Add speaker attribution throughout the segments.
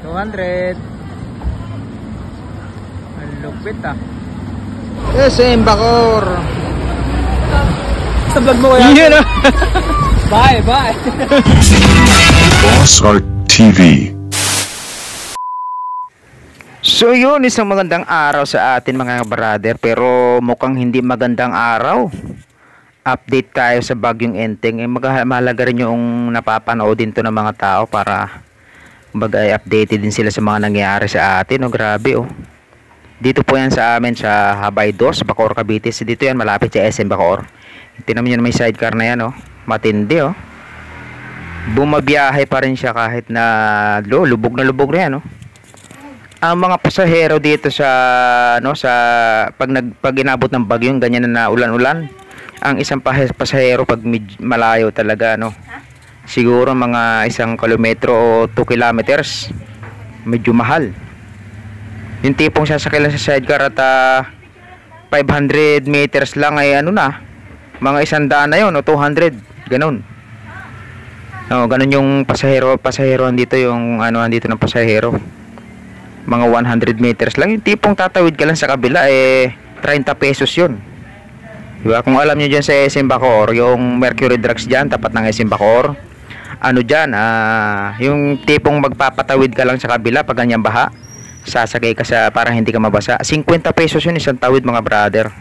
Speaker 1: 200. Ang lupit ah.
Speaker 2: SM Bacoor.
Speaker 1: Sa vlog mo kaya?
Speaker 2: Yan ah.
Speaker 1: Bye, bye.
Speaker 3: Boss Art TV.
Speaker 2: So yun, isang magandang araw sa atin mga brother, pero mukhang hindi magandang araw. Update tayo sa bagyong Enteng. Mahalaga rin yung napapanood din to ng mga tao para updated din sila sa mga nangyayari sa atin. Oh, grabe oh. Dito po yan sa amin sa Habay 2, Bacoor, Cavite. Dito yan malapit sa SM Bacoor. Tingnan niyo may sidecar na yan oh. Matindi oh. Bumabiyahe pa rin siya kahit na lubog na yan oh. Ang mga pasahero dito sa pag inabot ng bagyong ganyan na ulan-ulan, ang isang pasahero pag malayo talaga siguro mga 1 kilometro o 2 kilometers, medyo mahal. Yung tipong sasakay lang sa sidecar at 500 meters lang ay mga 100 na yun o 200, ganun. Ganun yung pasahero dito, yung dito ng pasahero. Mga 100 meters lang. Yung tipong tatawid ka lang sa kabila 30 pesos yun. Diba? Kung alam nyo dyan sa SM Bacoor, yung Mercury Drugs dyan, tapat ng SM Bacoor, dyan, yung tipong magpapatawid ka lang sa kabila pag ganyan baha, sasakay ka para hindi ka mabasa. 50 pesos yun isang tawid mga brother.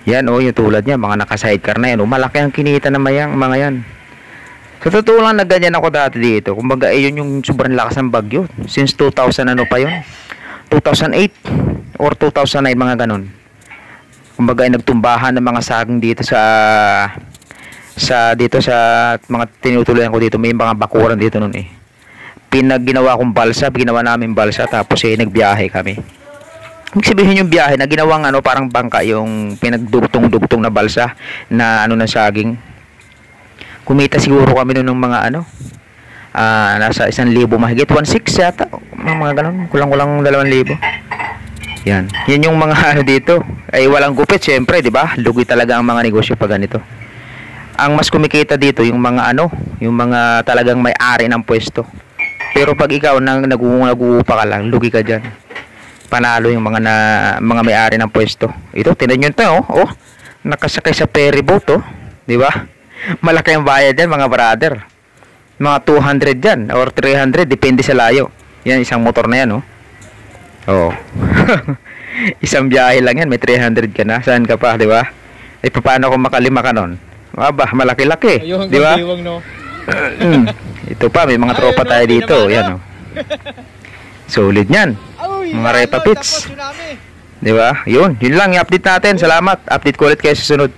Speaker 2: Yan yung tulad niya, mga naka-sidecar na yan. Malaki ang kinita na mga yan. Sa totoo lang, nagganyan ako dati dito. Kumbaga, yun yung sobrang lakas ng bagyo. Since 2000 pa yun? 2008 or 2009, mga ganun. Kumbaga, nagtumbahan ng mga saging dito sa mga tinutuloyan ko dito. May mga bakuran dito nun eh. Ginawa kong balsa, ginawa namin balsa, tapos nagbiyahe kami. Ibig sabihin yung biyahe na ginawang parang bangka, yung pinagdugtong-dugtong na balsa na ng saging. Kumita siguro kami noon ng mga nasa 1,000 mahigit, 1,600 yata, mga ganun, kulang-kulang 2,000. Yan yung mga dito ay walang gupit, syempre, di ba? Lugi talaga ang mga negosyo pag ganito. Ang mas kumikita dito yung mga yung mga talagang may-ari ng pwesto. Pero pag ikaw nag-uupa ka lang, lugi ka dyan. Panalo yung mga may-ari ng pwesto. Ito, tinan nyo ito oh. Nakasakay sa ferry boat oh, di ba? Malaki ang bayad yan mga brother. Mga 200 yan or 300, depende sa layo. Yan, isang motor na yan oh. Isang biyahe lang yan, may 300 ka na. Saan ka pa, di ba? Paano kung makalima ka nun? Malaki-laki, di ba? Ito pa, may mga tropa tayo dito. Yan solid yan. Mga repa pits. Di ba? Yun lang i-update natin. Salamat. Update ko ulit kayo sa sunod.